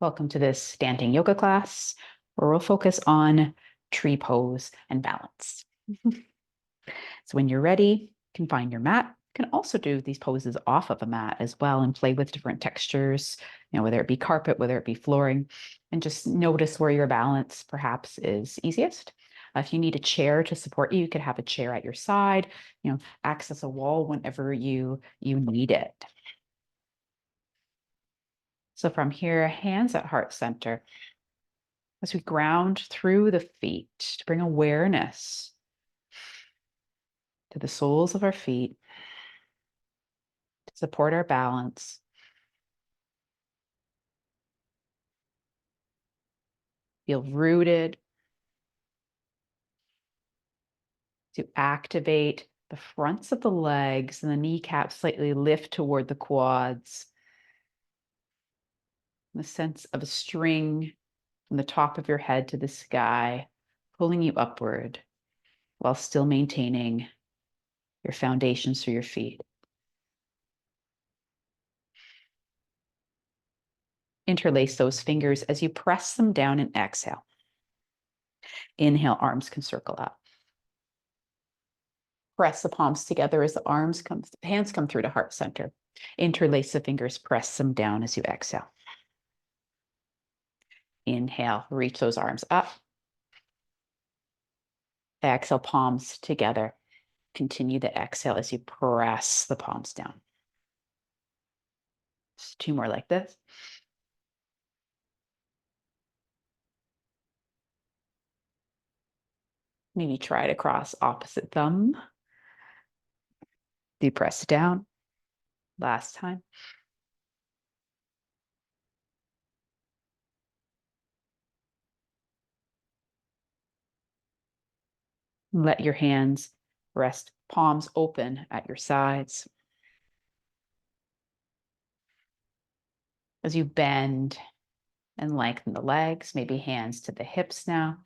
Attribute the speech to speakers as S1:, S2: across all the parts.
S1: Welcome to this standing yoga class where we'll focus on tree pose and balance. So when you're ready, you can find your mat. You can also do these poses off of a mat as well and play with different textures, whether it be carpet, whether it be flooring, and just notice where your balance perhaps is easiest. If you need a chair to support you, you could have a chair at your side, access a wall whenever you need it. So from here, hands at heart center. As we ground through the feet to bring awareness to the soles of our feet, to support our balance. Feel rooted. To activate the fronts of the legs and the kneecaps slightly lift toward the quads. The sense of a string from the top of your head to the sky, pulling you upward while still maintaining your foundations through your feet. Interlace those fingers as you press them down and exhale. Inhale, arms can circle up. Press the palms together as the hands come through to heart center. Interlace the fingers, press them down as you exhale. Inhale, reach those arms up. Exhale, palms together. Continue the exhale as you press the palms down. Just two more like this. Maybe try it across opposite thumb. Do press down. Last time. Let your hands rest, palms open at your sides. As you bend and lengthen the legs, maybe hands to the hips now.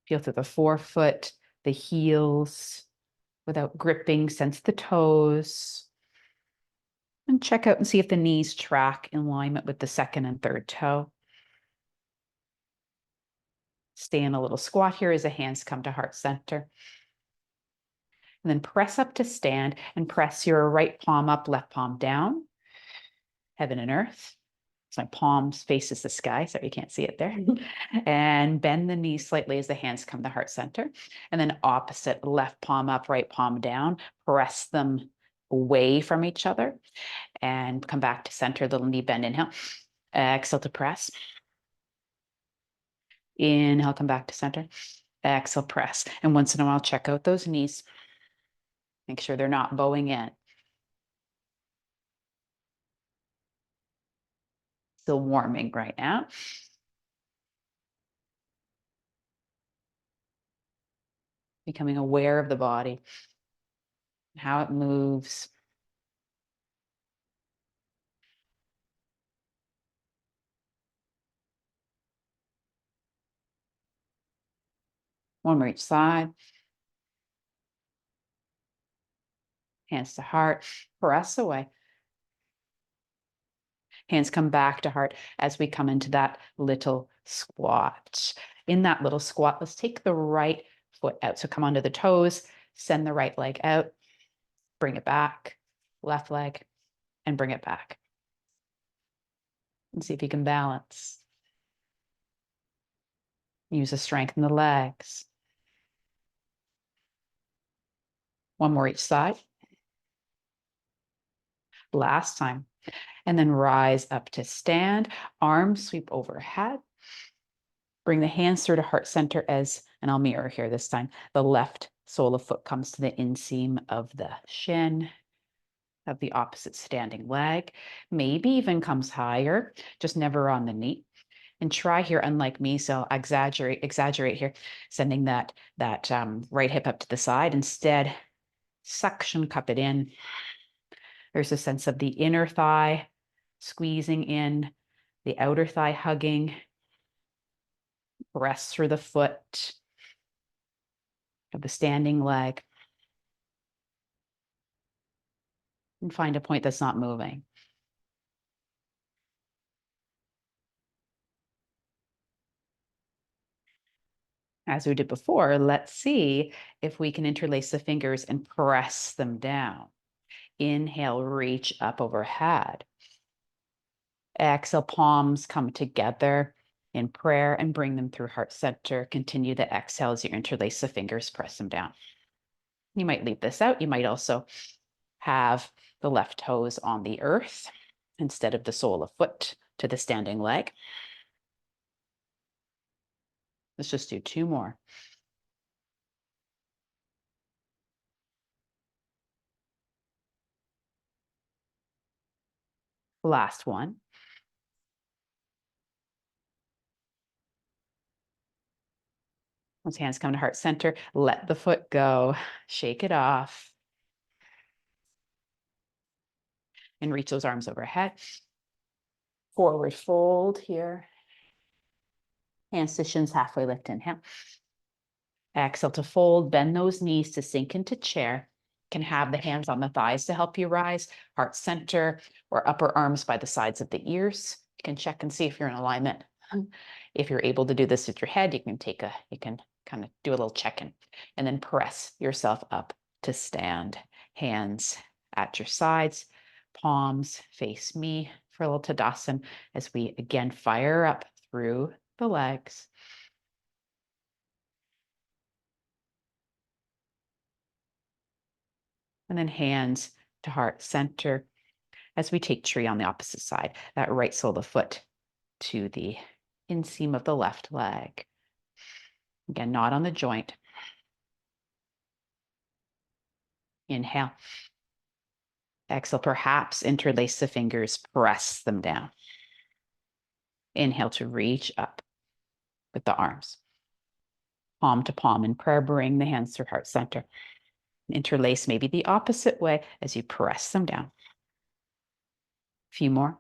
S1: Feel through the forefoot, the heels, without gripping, sense the toes. And check out and see if the knees track in alignment with the second and third toe. Stay in a little squat here as the hands come to heart center. And then press up to stand and press your right palm up, left palm down. Heaven and earth. So my palms faces the sky, so you can't see it there. And bend the knees slightly as the hands come to heart center. And then opposite, left palm up, right palm down. Press them away from each other. And come back to center, little knee bend, inhale. Exhale to press. Inhale, come back to center. Exhale, press. And once in a while, check out those knees. Make sure they're not bowing in. Still warming right now. Becoming aware of the body, how it moves. One more each side. Hands to heart, press away. Hands come back to heart as we come into that little squat. In that little squat, let's take the right foot out. So come onto the toes, send the right leg out, bring it back, left leg, and bring it back. And see if you can balance. Use the strength in the legs. One more each side. Last time. And then rise up to stand. Arms sweep overhead. Bring the hands through to heart center and I'll mirror here this time. The left sole of foot comes to the inseam of the shin of the opposite standing leg. Maybe even comes higher, just never on the knee. And try here, unlike me, so exaggerate here, sending that right hip up to the side. Instead, suction, cup it in. There's a sense of the inner thigh squeezing in, the outer thigh hugging, press through the foot of the standing leg. and find a point that's not moving. As we did before, let's see if we can interlace the fingers and press them down. Inhale, reach up overhead. Exhale, palms come together in prayer and bring them through heart center. Continue the exhale as you interlace the fingers, press them down. You might leave this out. You might also have the left toes on the earth instead of the sole of foot to the standing leg. Let's just do 2 more. Last one. Once hands come to heart center, let the foot go, shake it off, and reach those arms overhead. Forward fold here. Hands to shins, halfway lift, inhale. Exhale to fold, bend those knees to sink into chair. You can have the hands on the thighs to help you rise, heart center, or upper arms by the sides of the ears. You can check and see if you're in alignment. If you're able to do this with your head, you can kind of do a little check-in and then press yourself up to stand. Hands at your sides, palms face me for a little Tadasana as we again fire up through the legs. And then hands to heart center as we take tree on the opposite side, that right sole of the foot to the inseam of the left leg. Again, not on the joint. Inhale. Exhale, perhaps interlace the fingers, press them down. Inhale to reach up with the arms. Palm to palm in prayer, bring the hands through heart center. Interlace maybe the opposite way as you press them down. A few more.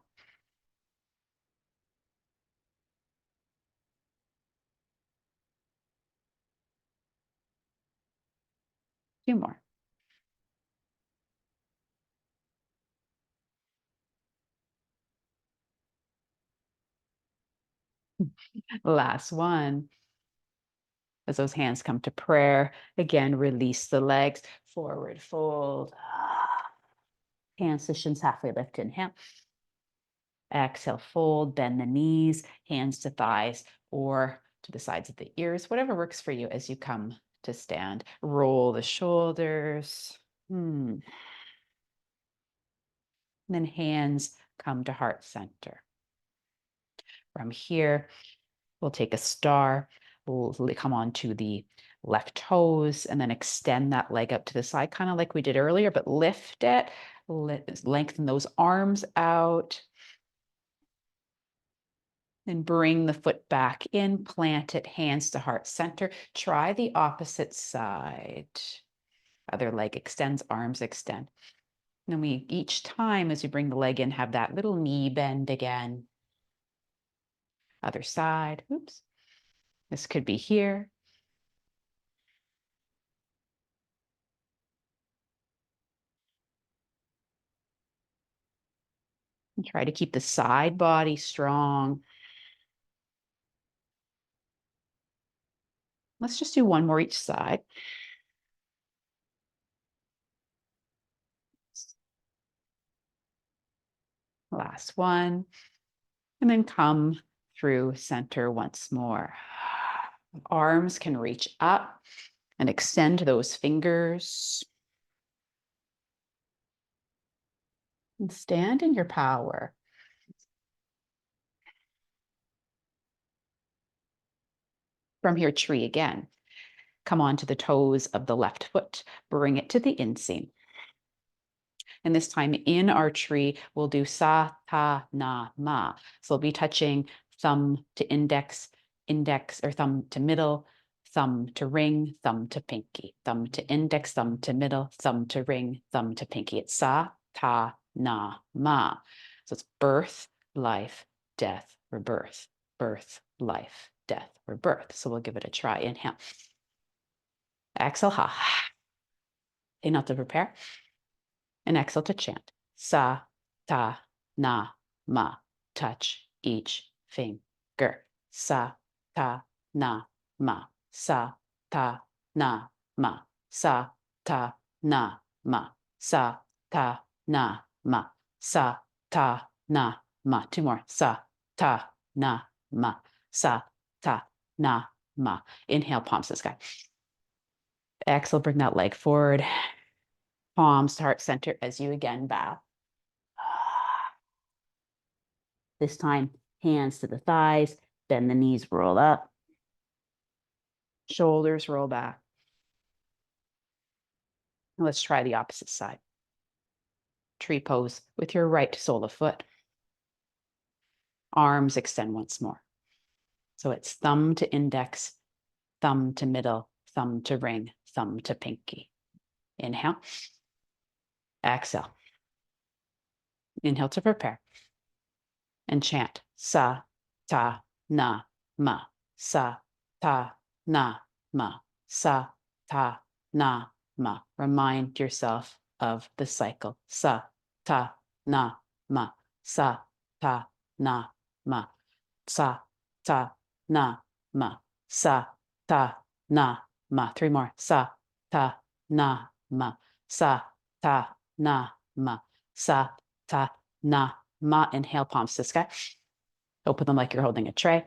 S1: A few more. Last one. As those hands come to prayer, again, release the legs, forward fold. Hands to shins, halfway lift, inhale. Exhale, fold, bend the knees, hands to thighs or to the sides of the ears, whatever works for you as you come to stand. Roll the shoulders. And then hands come to heart center. From here, we'll take a star. We'll come onto the left toes and then extend that leg up to the side, kind of like we did earlier, but lift it, lengthen those arms out. And bring the foot back in, plant it, hands to heart center. Try the opposite side. Other leg extends, arms extend. And then we, each time as we bring the leg in, have that little knee bend again. Other side, oops. This could be here. And try to keep the side body strong. Let's just do one more each side. Last one. And then come through center once more. Arms can reach up and extend those fingers. And stand in your power. From here, tree again. Come onto the toes of the left foot. Bring it to the inseam. And this time in our tree, we'll do sa, ta, na, ma. So we'll be touching thumb to index, index or thumb to middle, thumb to ring, thumb to pinky, thumb to index, thumb to middle, thumb to ring, thumb to pinky. It's sa, ta, na, ma. So it's birth, life, death, rebirth, birth, life, death, rebirth. So we'll give it a try. Inhale. Exhale, ha. Inhale to prepare. And exhale to chant. sa, ta, na, ma. Touch each finger. Sa, ta, na, ma. Sa, ta, na, ma. Sa, ta, na, ma. Sa, ta, na, ma. Sa, ta, na, ma. Two more. Sa, ta, na, ma. Sa, ta, na, ma. Inhale, palms to the sky. Exhale, bring that leg forward. Palms to heart center as you again bow. This time, hands to the thighs, bend the knees, roll up. Shoulders roll back. Let's try the opposite side. Tree pose with your right sole of foot. Arms extend once more. So it's thumb to index, thumb to middle, thumb to ring, thumb to pinky. Inhale. Exhale. Inhale to prepare. And chant sa, ta, na, ma. Sa, ta, na, ma. Sa, ta, na, ma. Remind yourself of the cycle. Sa, ta, na, ma. Sa, ta, na, ma. Sa, ta, na, ma. Sa, ta, na, ma. Three more. Sa, ta, na, ma. Sa, ta, na, ma. Sa, ta, na, ma. Inhale, palms to the sky. Open them like you're holding a tray.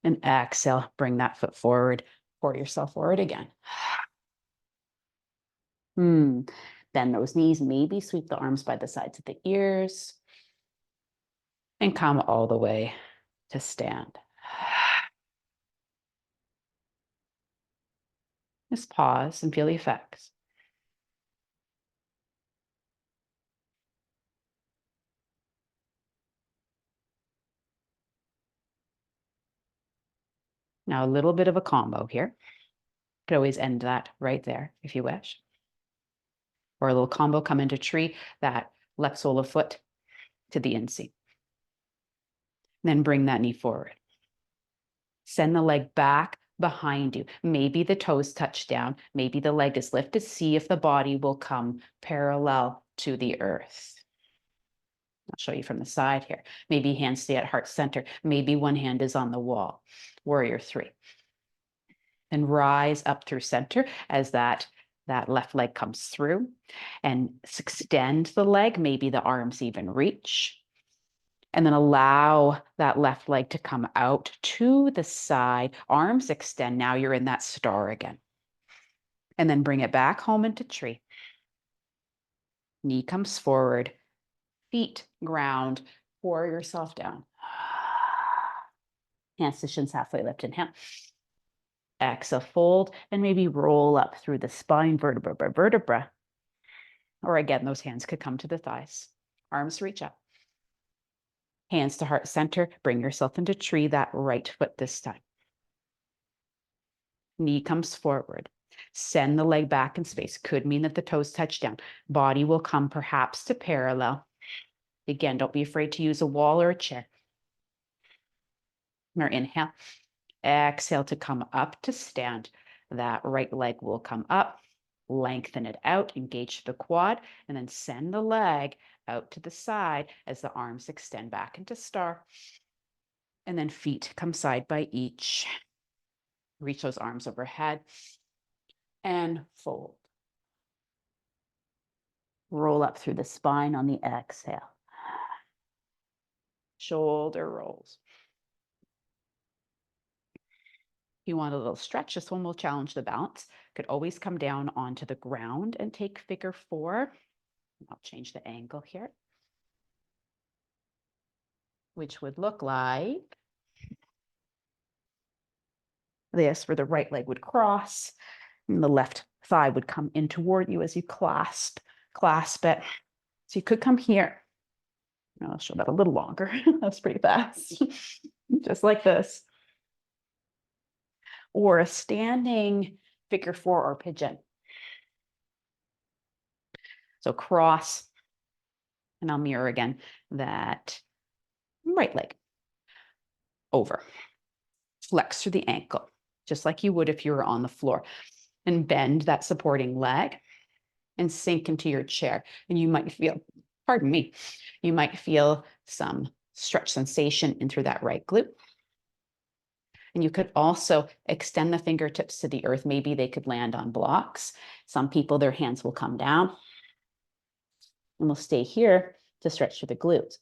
S1: And exhale, bring that foot forward. Pour yourself forward again. Bend those knees. Maybe sweep the arms by the sides of the ears. And come all the way to stand. Just pause and feel the effects. Now, a little bit of a combo here. Could always end that right there if you wish. Or a little combo, come into tree, that left sole of foot to the inseam. Then bring that knee forward. Send the leg back behind you. Maybe the toes touch down. Maybe the leg is lifted. See if the body will come parallel to the earth. I'll show you from the side here. Maybe hands stay at heart center. Maybe one hand is on the wall. Warrior three. And rise up through center as that left leg comes through. And extend the leg. Maybe the arms even reach. And then allow that left leg to come out to the side. Arms extend. Now you're in that star again. And then bring it back home into tree. Knee comes forward. Feet ground. Pour yourself down. Hands to shins halfway lift. Inhale. Exhale, fold, and maybe roll up through the spine, vertebra by vertebra. Or again, those hands could come to the thighs. Arms reach up. Hands to heart center. Bring yourself into tree, that right foot this time. Knee comes forward. Send the leg back in space. Could mean that the toes touch down. Body will come perhaps to parallel. Again, don't be afraid to use a wall or a chair. Or inhale. Exhale to come up to stand. That right leg will come up. Lengthen it out. Engage the quad. And then send the leg out to the side as the arms extend back into star. And then feet come side by each. Reach those arms overhead. And fold. Roll up through the spine on the exhale. Shoulder rolls. If you want a little stretch, this one will challenge the balance. Could always come down onto the ground and take figure four. I'll change the angle here, which would look like this, where the right leg would cross and the left thigh would come in toward you as you clasp it. So you could come here. I'll show that a little longer. That's pretty fast. Just like this. Or a standing figure four or pigeon. So cross, and I'll mirror again that right leg over. Flex through the ankle, just like you would if you were on the floor. And bend that supporting leg and sink into your chair. And you might feel pardon me, you might feel some stretch sensation in through that right glute. And you could also extend the fingertips to the earth. Maybe they could land on blocks. Some people, their hands will come down and will stay here to stretch through the glutes.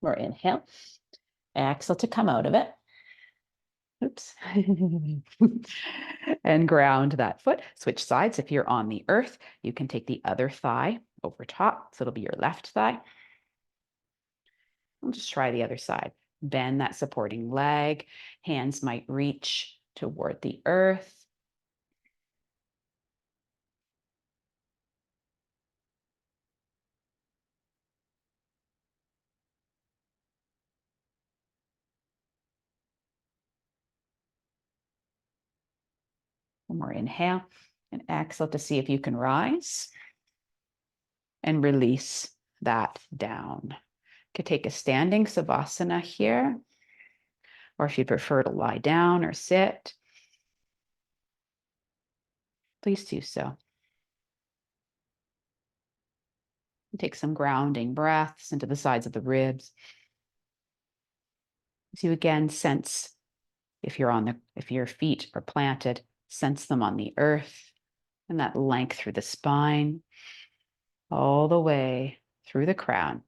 S1: More inhale, exhale to come out of it. Oops. And ground that foot. Switch sides. If you're on the earth, you can take the other thigh over top. So it'll be your left thigh. We'll just try the other side. Bend that supporting leg. Hands might reach toward the earth. One more inhale and exhale to see if you can rise and release that down. You could take a standing savasana here, or if you prefer to lie down or sit, please do so. Take some grounding breaths into the sides of the ribs. As you again sense if your feet are planted, sense them on the earth and that length through the spine, all the way through the crown.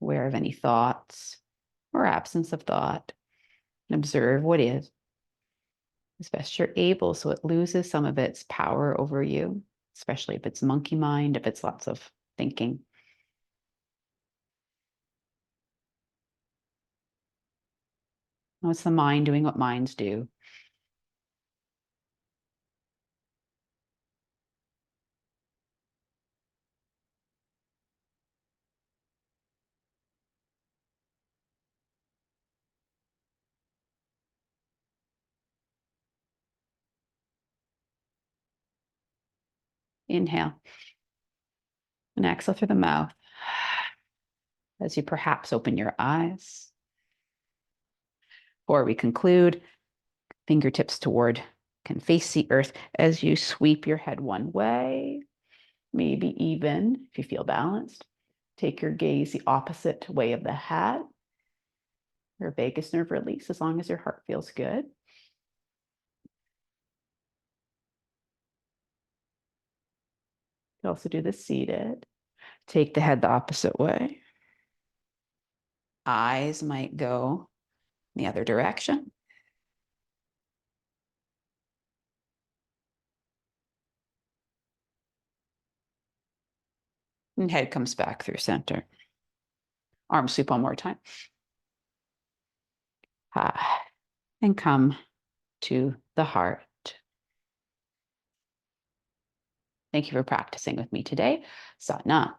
S1: Aware of any thoughts or absence of thought, and observe what is as best you're able so it loses some of its power over you, especially if it's monkey mind, if it's lots of thinking. Now it's the mind doing what minds do. Inhale and exhale through the mouth as you perhaps open your eyes. Before we conclude, fingertips toward can face the earth as you sweep your head one way, maybe even if you feel balanced. Take your gaze the opposite way of the head. Your vagus nerve release as long as your heart feels good. You can also do this seated. Take the head the opposite way. Eyes might go the other direction. And head comes back through center. Arm sweep one more time. And come to the heart. Thank you for practicing with me today. Sat Nam.